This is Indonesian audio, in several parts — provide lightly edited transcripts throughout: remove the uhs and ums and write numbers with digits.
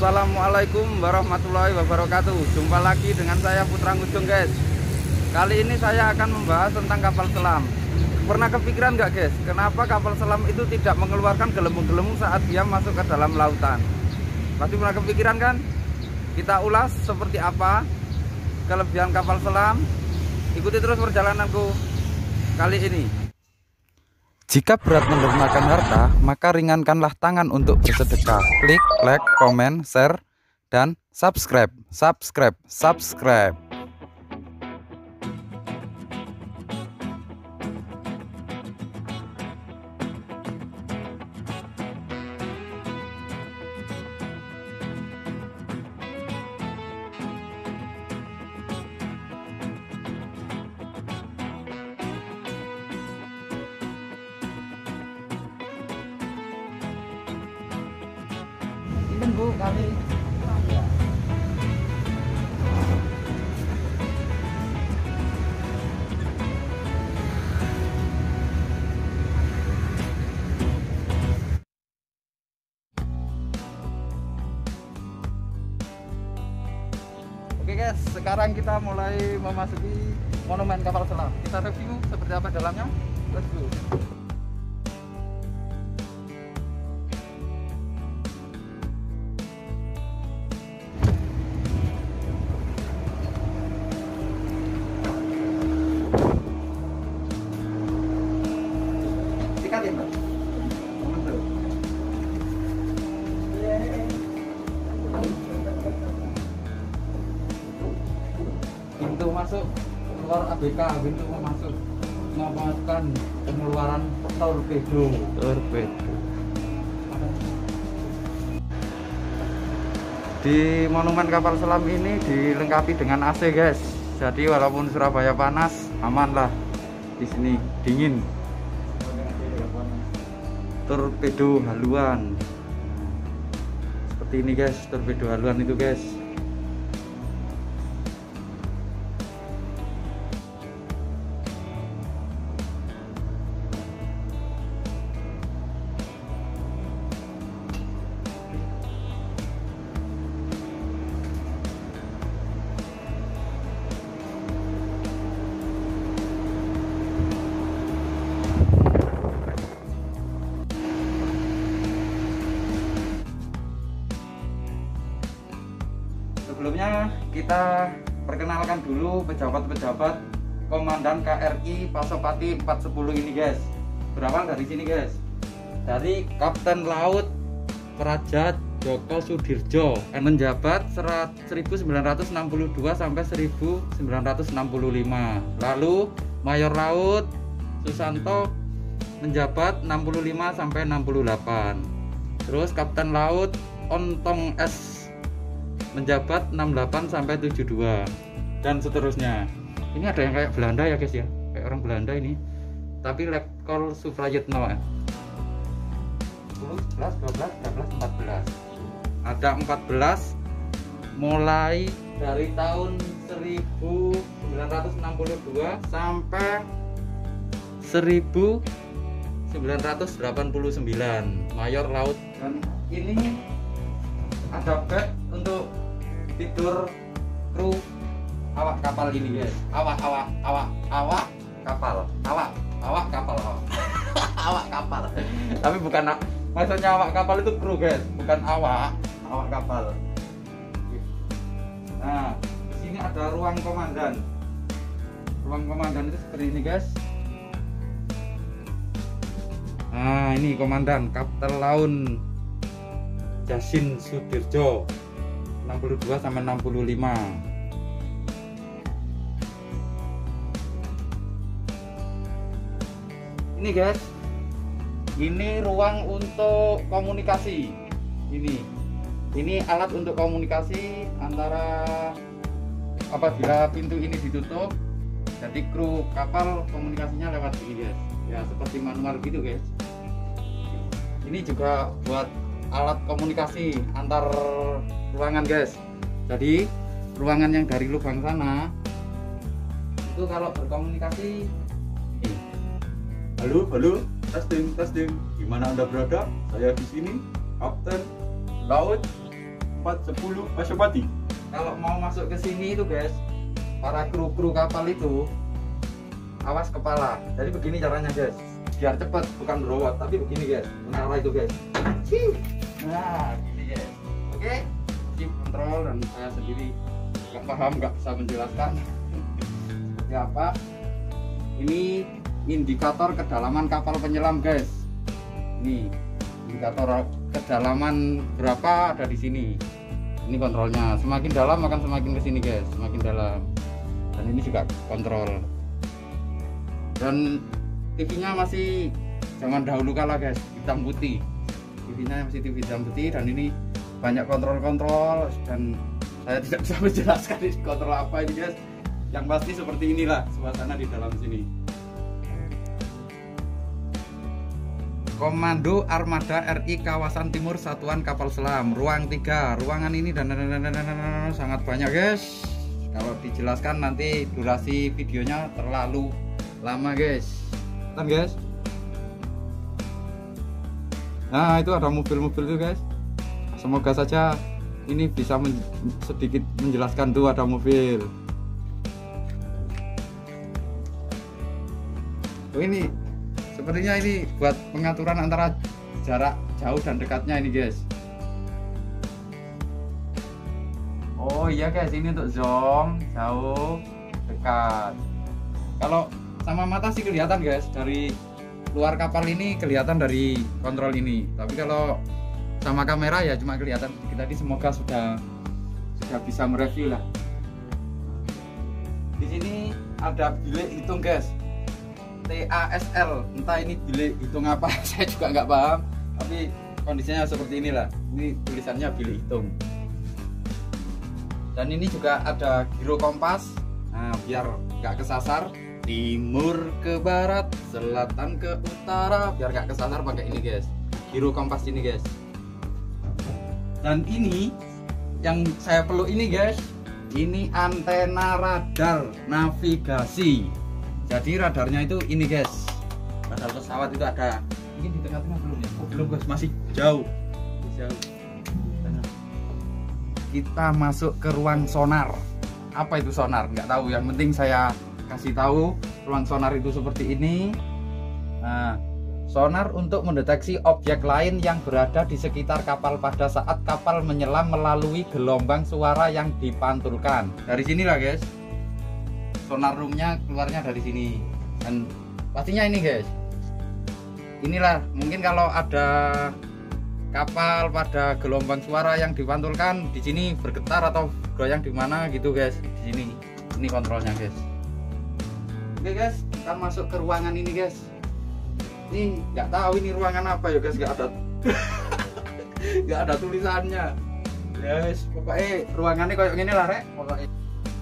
Assalamualaikum warahmatullahi wabarakatuh. Jumpa lagi dengan saya Putra Ngujung guys. Kali ini saya akan membahas tentang kapal selam. Pernah kepikiran nggak guys, kenapa kapal selam itu tidak mengeluarkan gelembung-gelembung saat dia masuk ke dalam lautan? Pasti pernah kepikiran kan? Kita ulas seperti apa kelebihan kapal selam. Ikuti terus perjalananku kali ini. Jika berat menerjemahkan harta, maka ringankanlah tangan untuk bersedekah. Klik like, komen, share, dan subscribe. Ini Bu kali. Oke guys, sekarang kita mulai memasuki monumen kapal selam. Kita review seperti apa dalamnya. Let's go. Sikatin, Pak. Pintu masuk keluar ABK, pintu masuk memasukkan pengeluaran torpedo. Di monumen kapal selam ini dilengkapi dengan AC guys. Jadi walaupun Surabaya panas, aman lah di sini, dingin. Torpedo haluan. Seperti ini guys, torpedo haluan itu guys. Sebelumnya kita perkenalkan dulu pejabat-pejabat Komandan KRI Pasopati 410 ini guys. Berawal dari sini guys, dari Kapten Laut Praja Joko Sudirjo, menjabat 1962 sampai 1965. Lalu Mayor Laut Susanto menjabat 65 sampai 68. Terus Kapten Laut Ontong S menjabat 68 sampai 72 dan seterusnya. Ini ada yang kayak Belanda ya guys ya, kayak orang Belanda ini. Tapi Letkol Suprayitno 10, 11, 12, 13, 14. Ada 14 mulai dari tahun 1962 sampai 1989 Mayor Laut. Dan ini ada bed untuk tidur kru awak kapal ini guys. Awak kapal awak kapal. Tapi bukan, maksudnya awak kapal itu kru guys, bukan awak kapal. Nah, di sini ada ruang komandan. Ruang komandan itu seperti ini guys. Nah, ini komandan Kapten Laut Jasin Sudirjo 62 sampai 65. Ini guys, ini ruang untuk komunikasi. Ini alat untuk komunikasi antara, apabila pintu ini ditutup, jadi kru kapal komunikasinya lewat sini guys. Ya seperti manual gitu guys. Ini juga buat alat komunikasi antar ruangan guys. Jadi ruangan yang dari lubang sana itu kalau berkomunikasi ini. Halo, testing. Gimana Anda berada? Saya di sini, Kapten Laut 410 Pasopati. Kalau mau masuk ke sini itu guys, para kru kapal itu awas kepala. Jadi begini caranya guys, biar cepet, bukan berobat tapi begini guys, menara itu guys. Nah gini guys. Oke, keep kontrol. Dan saya sendiri nggak paham, nggak bisa menjelaskan seperti apa. Ini indikator kedalaman kapal penyelam guys. Ini indikator kedalaman berapa ada di sini. Ini kontrolnya, semakin dalam akan semakin ke sini guys, semakin dalam. Dan ini juga kontrol. Dan TV-nya masih zaman dahulu kala guys, hitam putih. TV-nya masih TV hitam putih dan ini banyak kontrol-kontrol dan saya tidak bisa menjelaskan ini kontrol apa ini guys. Yang pasti seperti inilah suasana di dalam sini. Komando Armada RI Kawasan Timur Satuan Kapal Selam, ruang 3. Ruangan ini dan sangat banyak guys. Kalau dijelaskan nanti durasi videonya terlalu lama guys. Kan guys? Nah, itu ada mobil-mobil tuh guys. Semoga saja ini bisa sedikit menjelaskan. Tuh ada mobil. Oh, ini sepertinya ini buat pengaturan antara jarak jauh dan dekatnya ini guys. Oh iya guys, ini untuk zoom, jauh, dekat. Kalau sama mata sih kelihatan guys, dari luar kapal ini kelihatan dari kontrol ini. Tapi kalau sama kamera ya cuma kelihatan sedikit. Tadi semoga sudah bisa mereview lah. Di sini ada bilik hitung guys. TASL, entah ini bilik hitung apa, saya juga nggak paham, tapi kondisinya seperti inilah. Ini tulisannya bilik hitung. Dan ini juga ada giro kompas, nah biar nggak kesasar, timur ke barat, selatan ke utara, biar nggak kesasar pakai ini guys, giro kompas ini guys. Dan ini yang saya perlu ini guys, ini antena radar navigasi. Jadi radarnya itu ini guys, radar pesawat itu ada. Mungkin di tengah-tengah belum ya? Oh belum guys, masih jauh. Kita masuk ke ruang sonar. Apa itu sonar? Nggak tahu. Yang penting saya kasih tahu ruang sonar itu seperti ini. Nah, sonar untuk mendeteksi objek lain yang berada di sekitar kapal pada saat kapal menyelam melalui gelombang suara yang dipantulkan. Dari sinilah guys. Sonar roomnya keluarnya dari sini. Dan pastinya ini guys, inilah mungkin kalau ada kapal pada gelombang suara yang dipantulkan di sini bergetar atau goyang di mana gitu guys. Di sini ini kontrolnya guys. Oke guys, kita masuk ke ruangan ini guys. Ini nggak tahu ini ruangan apa ya guys, nggak ada nggak ada tulisannya guys. Pokoknya ruangannya kayak gini lah rek. Pokoknya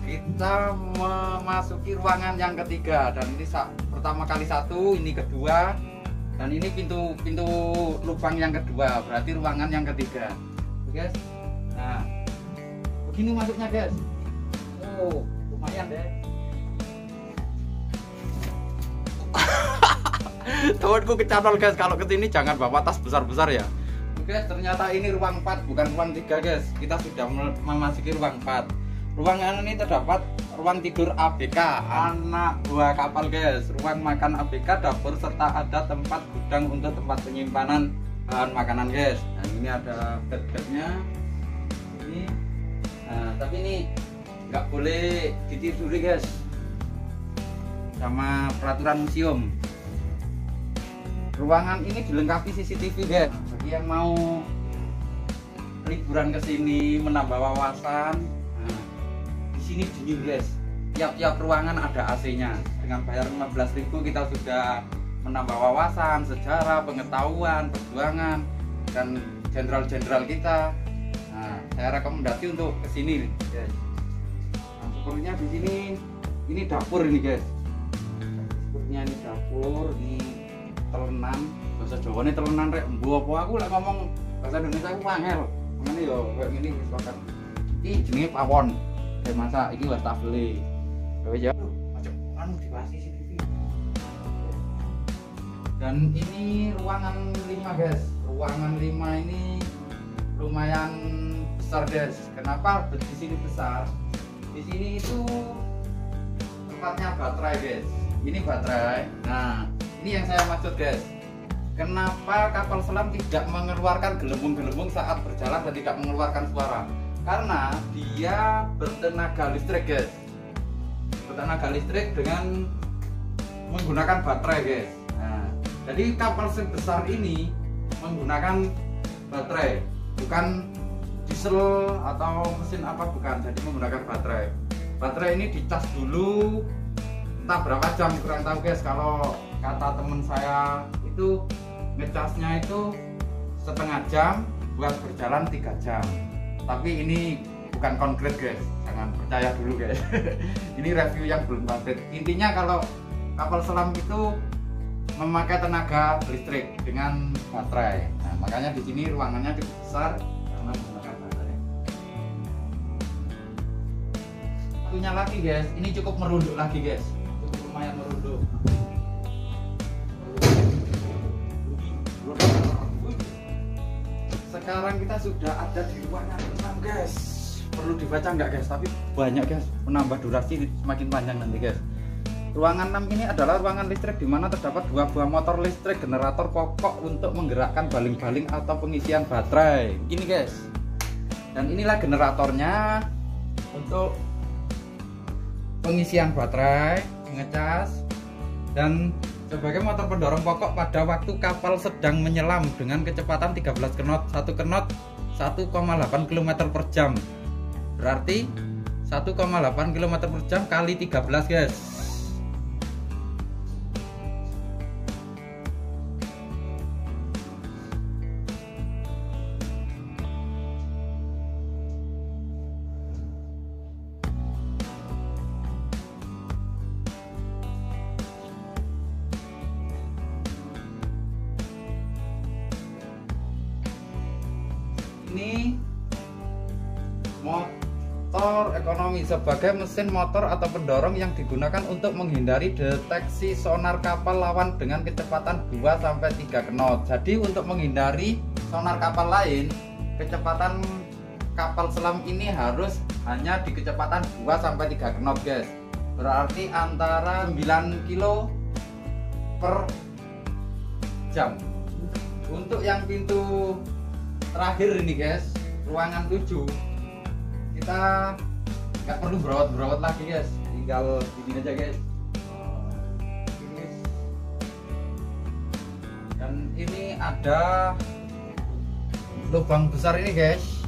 kita memasuki ruangan yang ketiga, dan ini pertama kali satu, ini kedua, dan ini pintu lubang yang kedua, berarti ruangan yang ketiga. Oke guys, nah begini masuknya guys. Oh lumayan deh. Temanku kecantol guys, kalau kesini jangan bawa tas besar-besar ya. Oke guys, ternyata ini ruang 4 bukan ruang 3 guys. Kita sudah memasuki ruang 4. Ruangan ini terdapat ruang tidur ABK anak buah kapal guys, ruang makan ABK, dapur, serta ada tempat gudang untuk tempat penyimpanan bahan makanan guys. Nah ini ada bed-bednya ini. Nah tapi ini nggak boleh ditiduri guys, sama peraturan museum. Ruangan ini dilengkapi CCTV guys, bagi yang mau liburan ke sini menambah wawasan. Ini dingin guys, tiap ruangan ada AC-nya. Dengan bayar 15.000 kita sudah menambah wawasan, sejarah, pengetahuan, perjuangan, dan jenderal-jenderal kita. Nah, saya rekomendasi untuk kesini guys. Nah, sepertinya di sini ini dapur ini guys. Sepertinya ini dapur, ini telenan. Bahasa Jawa ini telenan rek. Mbok apa aku lek ngomong bahasa Indonesia aku angel. Ngene yo kayak gini wis makan. Iki jenenge pawon. Masa ini wis tak beli. Kowe ya macam anu dibahas CCTV. Dan ini ruangan 5 guys. Ruangan 5 ini lumayan besar guys. Kenapa di sini besar? Di sini itu tempatnya baterai guys. Ini baterai. Nah, ini yang saya maksud guys. Kenapa kapal selam tidak mengeluarkan gelembung-gelembung saat berjalan dan tidak mengeluarkan suara? Karena dia bertenaga listrik guys. Bertenaga listrik dengan menggunakan baterai guys. Nah, jadi kapal sebesar ini menggunakan baterai, bukan diesel atau mesin apa, bukan. Jadi menggunakan baterai. Baterai ini dicas dulu entah berapa jam, kurang tahu guys. Kalau kata temen saya itu ngecasnya itu setengah jam buat berjalan 3 jam. Tapi ini bukan konkret guys, jangan percaya dulu guys. Ini review yang belum konkret. Intinya kalau kapal selam itu memakai tenaga listrik dengan baterai. Nah, makanya di sini ruangannya cukup besar karena menggunakan baterai. Satunya lagi guys, ini cukup merunduk lagi guys, cukup lumayan merunduk. Sekarang kita sudah ada di ruangan 6 guys. Perlu dibaca nggak guys? Tapi banyak guys, menambah durasi semakin panjang nanti guys. Ruangan 6 ini adalah ruangan listrik di mana terdapat 2 buah motor listrik generator pokok untuk menggerakkan baling-baling atau pengisian baterai. Ini guys. Dan inilah generatornya untuk pengisian baterai, ngecas, dan sebagai motor pendorong pokok pada waktu kapal sedang menyelam dengan kecepatan 13 knot, 1 knot 1,8 km per jam. Berarti 1,8 km per jam kali 13 guys. Ini motor ekonomi sebagai mesin motor atau pendorong yang digunakan untuk menghindari deteksi sonar kapal lawan dengan kecepatan 2-3 knot. Jadi untuk menghindari sonar kapal lain, kecepatan kapal selam ini harus hanya di kecepatan 2-3 knot guys. Berarti antara 9 kilo per jam. Untuk yang pintu terakhir ini guys, ruangan 7, kita nggak perlu berawat lagi guys, tinggal ini aja guys. Dan ini ada lubang besar ini guys.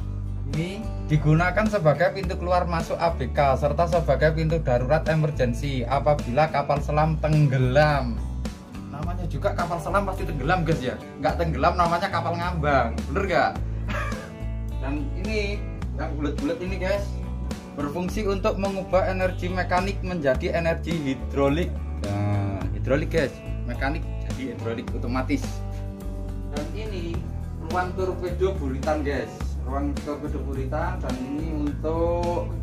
Ini digunakan sebagai pintu keluar masuk ABK serta sebagai pintu darurat emergency apabila kapal selam tenggelam. Namanya juga kapal selam pasti tenggelam guys ya, nggak tenggelam namanya kapal ngambang, bener gak? Dan ini yang bulat-bulat ini guys berfungsi untuk mengubah energi mekanik menjadi energi hidrolik. Nah, hidrolik guys, mekanik jadi hidrolik otomatis. Dan ini ruang torpedo buritan guys, ruang torpedo buritan. Dan ini untuk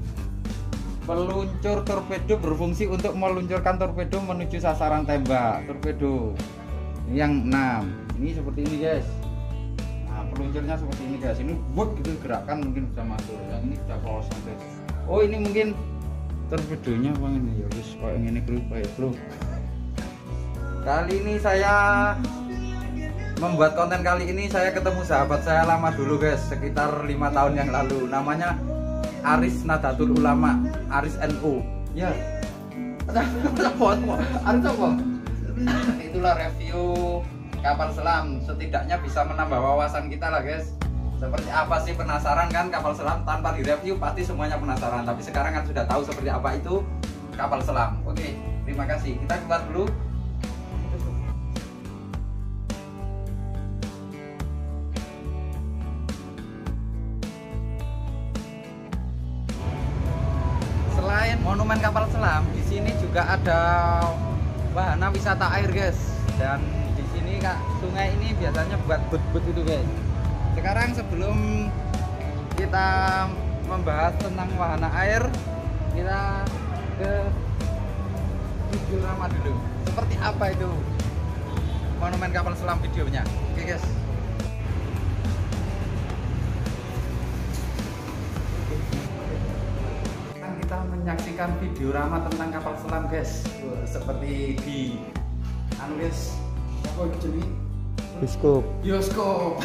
peluncur torpedo, berfungsi untuk meluncurkan torpedo menuju sasaran tembak torpedo. Ini yang 6, ini seperti ini guys. Nah, peluncurnya seperti ini guys. Ini buat gitu gerakan mungkin bisa masuk. Yang ini sudah kosong guys. Oh, ini mungkin torpedonya bang ini ya guys. Kayak ini bro. Kali ini saya membuat konten kali ini saya ketemu sahabat saya lama dulu guys, sekitar 5 tahun yang lalu. Namanya Aris Nadatul Ulama, Aris NU. Ya. Aris apa? Itulah review kapal selam. Setidaknya bisa menambah wawasan kita lah guys. Seperti apa sih, penasaran kan kapal selam? Tanpa direview pasti semuanya penasaran. Tapi sekarang kan sudah tahu seperti apa itu kapal selam. Oke, terima kasih. Kita keluar dulu. Selain monumen kapal selam, di sini juga ada wahana wisata air guys. Dan di sini kak, sungai ini biasanya buat boot-boot itu guys. Sekarang sebelum kita membahas tentang wahana air, kita ke video lama dulu. Seperti apa itu monumen kapal selam videonya? Oke guys. Kita menyaksikan video rama tentang kapal selam guys. Seperti di anu guys, apa itu jadi Biskop. bioskop.